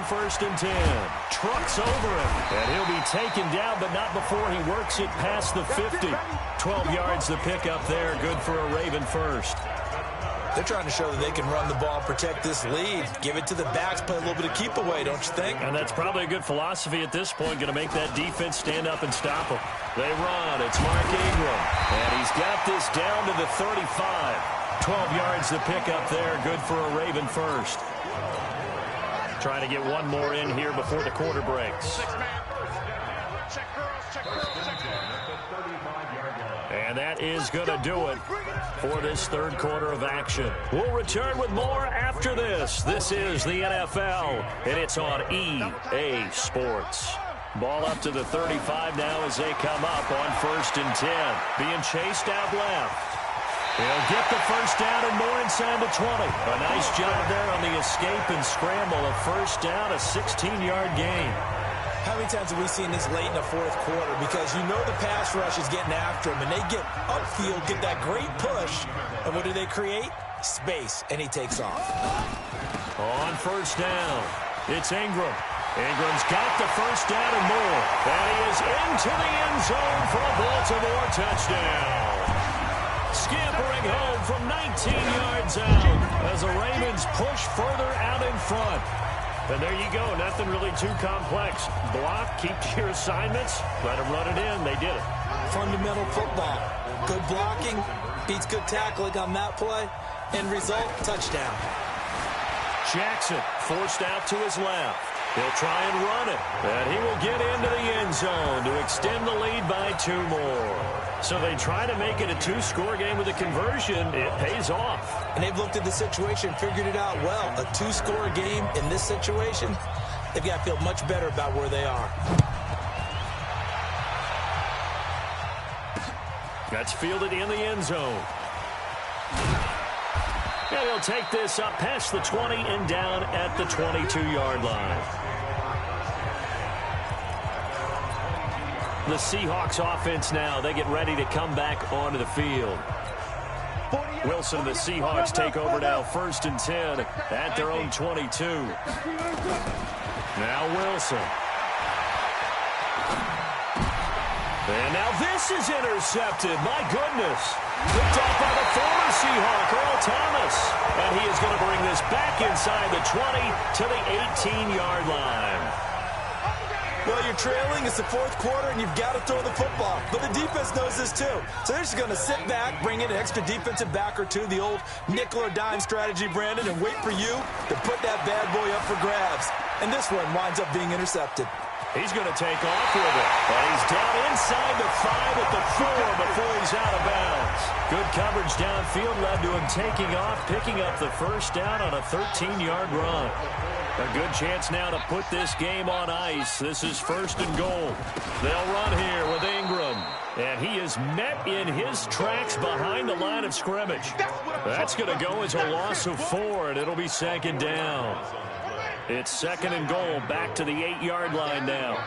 on 1st and 10. Trucks over him. And he'll be taken down, but not before he works it past the 50. 12 yards the pickup there. Good for a Raven first. They're trying to show that they can run the ball and protect this lead. Give it to the backs, play a little bit of keep away, don't you think? And that's probably a good philosophy at this point. Going to make that defense stand up and stop them. They run. It's Mark Ingram. And he's got this down to the 35. 12 yards the pickup there. Good for a Raven first. Trying to get one more in here before the quarter breaks. And that is going to do it for this third quarter of action. We'll return with more after this. This is the NFL, and it's on EA Sports. Ball up to the 35 now as they come up on 1st and 10. Being chased out left. He'll get the first down and more inside the 20. A nice job there on the escape and scramble. A first down, a 16-yard gain. How many times have we seen this late in the fourth quarter? Because you know the pass rush is getting after him, and they get upfield, get that great push. And what do they create? Space, and he takes off. On 1st down, it's Ingram. Ingram's got the first down and more. And he is into the end zone for a Baltimore touchdown. Scampering home from 19 yards out as the Ravens push further out in front. And there you go. Nothing really too complex. Block, keep to your assignments, let them run it in. They did it. Fundamental football. Good blocking beats good tackling on that play. End result, touchdown. Jackson forced out to his left. He'll try and run it. And he will get into the end zone to extend the lead by 2 more. So they try to make it a 2-score game with a conversion. It pays off. And they've looked at the situation, figured it out well. A 2-score game in this situation, they've got to feel much better about where they are. That's fielded in the end zone. And he'll take this up past the 20 and down at the 22-yard line. The Seahawks offense now, they get ready to come back onto the field. Wilson and the Seahawks take over now 1st and 10 at their own 22. Now Wilson. And now this is intercepted. My goodness. Picked off by the former Seahawk, Earl Thomas. And he is going to bring this back inside the 20 to the 18-yard line. Well, you're trailing. It's the fourth quarter, and you've got to throw the football. But the defense knows this, too. So they're just going to sit back, bring in an extra defensive back or two, the old nickel or dime strategy, Brandon, and wait for you to put that bad boy up for grabs. And this one winds up being intercepted. He's going to take off with it. And he's down inside the 5 at the 4 before he's out of bounds. Good coverage downfield led to him taking off, picking up the first down on a 13-yard run. A good chance now to put this game on ice. This is 1st and goal. They'll run here with Ingram. And he is met in his tracks behind the line of scrimmage. That's going to go as a loss of 4, and it'll be 2nd down. It's 2nd and goal, back to the 8-yard line now.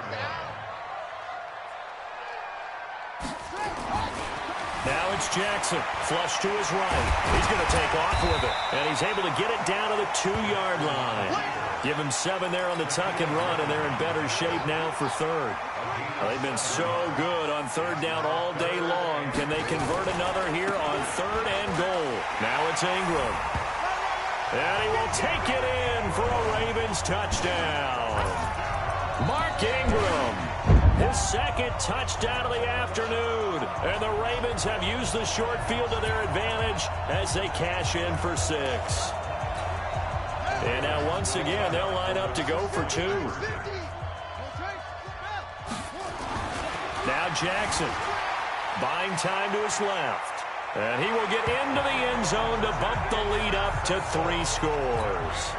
Now it's Jackson, flush to his right. He's going to take off with it, and he's able to get it down to the 2-yard line. Give him 7 there on the tuck and run, and they're in better shape now for 3rd. They've been so good on 3rd down all day long. Can they convert another here on 3rd and goal? Now it's Ingram. And he will take it in for a Ravens touchdown. Mark Ingram, his 2nd touchdown of the afternoon. And the Ravens have used the short field to their advantage as they cash in for 6. And now once again, they'll line up to go for 2. Now Jackson, buying time to his left. And he will get into the end zone to bump the lead up to 3 scores.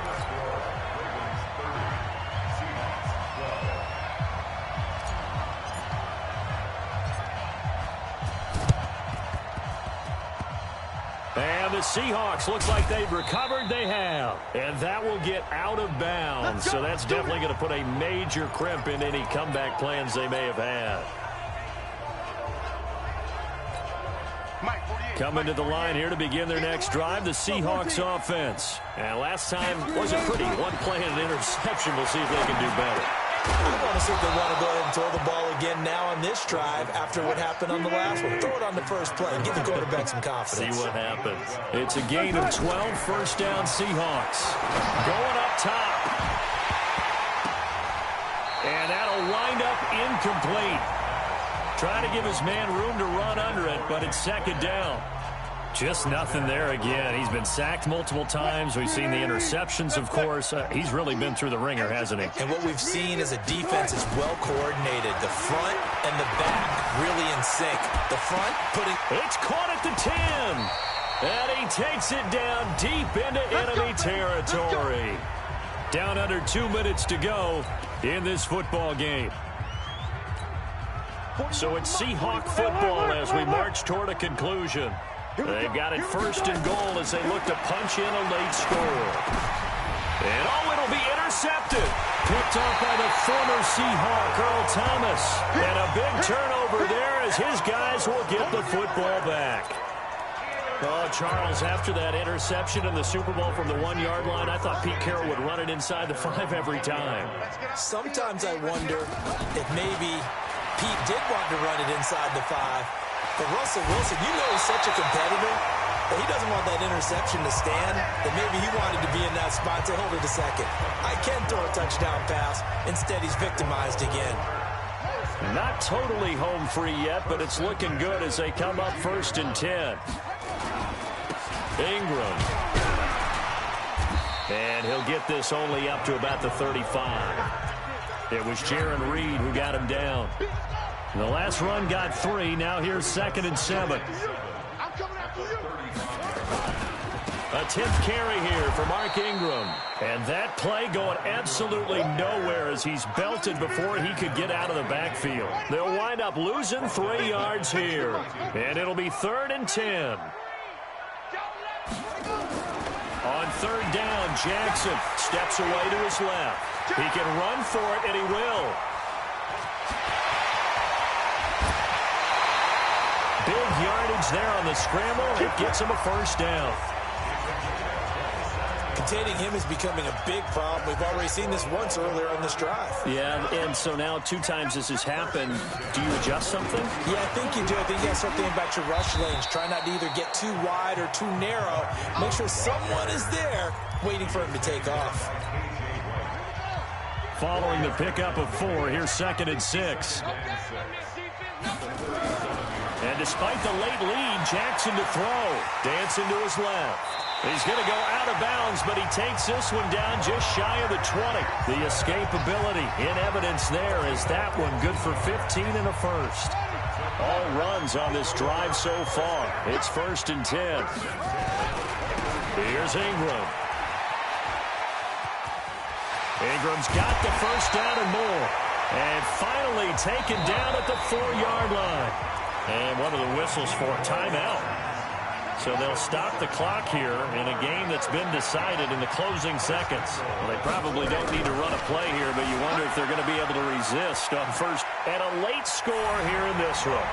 And the Seahawks looks like they've recovered. They have. And that will get out of bounds. So that's definitely going to put a major crimp in any comeback plans they may have had. Mike 48. Coming to the line here to begin their next drive, the Seahawks offense. And last time wasn't pretty. One play and an interception. We'll see if they can do better. I want to see if they want to go ahead and throw the ball again now on this drive after what happened on the last one. Throw it on the first play and give the quarterback some confidence. See what happens. It's a gain of 12, first down Seahawks. Going up top. And that'll wind up incomplete. Trying to give his man room to run under it, but it's second down. Just nothing there again. He's been sacked multiple times. We've seen the interceptions, of course. He's really been through the ringer, hasn't he? And what we've seen is a defense is well coordinated. The front and the back really in sync. The front putting... It's caught at the 10. And he takes it down deep into enemy territory. Down under 2 minutes to go in this football game. So it's Seahawk football as we march toward a conclusion. They've got it first and goal as they look to punch in a late score. And it'll be intercepted. Picked off by the former Seahawk, Earl Thomas. And a big turnover there as his guys will get the football back. Oh, Charles, after that interception in the Super Bowl from the 1 yard line, I thought Pete Carroll would run it inside the 5 every time. Sometimes I wonder if maybe Pete did want to run it inside the 5. But Russell Wilson, you know he's such a competitor that he doesn't want that interception to stand, that maybe he wanted to be in that spot to hold it a second. I can throw a touchdown pass. Instead, he's victimized again. Not totally home free yet, but it's looking good as they come up first and 10. Ingram. And he'll get this only up to about the 35. It was Jaron Reed who got him down. The last run got 3. Now here's 2nd and 7. A 10th carry here for Mark Ingram. And that play going absolutely nowhere as he's belted before he could get out of the backfield. They'll wind up losing 3 yards here. And it'll be 3rd and 10. On 3rd down, Jackson steps away to his left. He can run for it, and he will. Big yardage there on the scramble. It gets him a first down. Containing him is becoming a big problem. We've already seen this once earlier on this drive. Yeah, and so now 2 times this has happened. Do you adjust something? Yeah, I think you do. I think you got to start thinking about your rush lanes. Try not to either get too wide or too narrow. Make sure someone is there waiting for him to take off. Following the pickup of 4, here's 2nd and 6. And despite the late lead, Jackson to throw. Dancing to his left. He's going to go out of bounds, but he takes this one down just shy of the 20. The escapability in evidence there is that one good for 15 and a first. All runs on this drive so far. It's 1st and 10. Here's Ingram. Ingram's got the first down and more. And finally taken down at the 4-yard line. And one of the whistles for a timeout. So they'll stop the clock here in a game that's been decided in the closing seconds. Well, they probably don't need to run a play here, but you wonder if they're going to be able to resist on first. And a late score here in this one.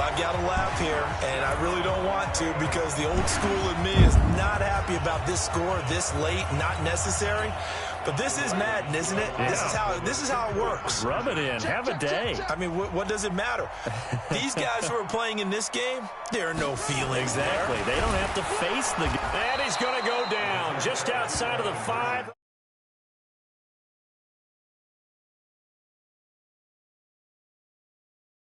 I've got to laugh here, and I really don't want to because the old school in me is not happy about this score this late, not necessary. But this is Madden, isn't it? Yeah. This is how it works. Rub it in. Have a day. I mean, what does it matter? These guys who are playing in this game, there are no feelings exactly. there. They don't have to face the... And he's going to go down just outside of the 5.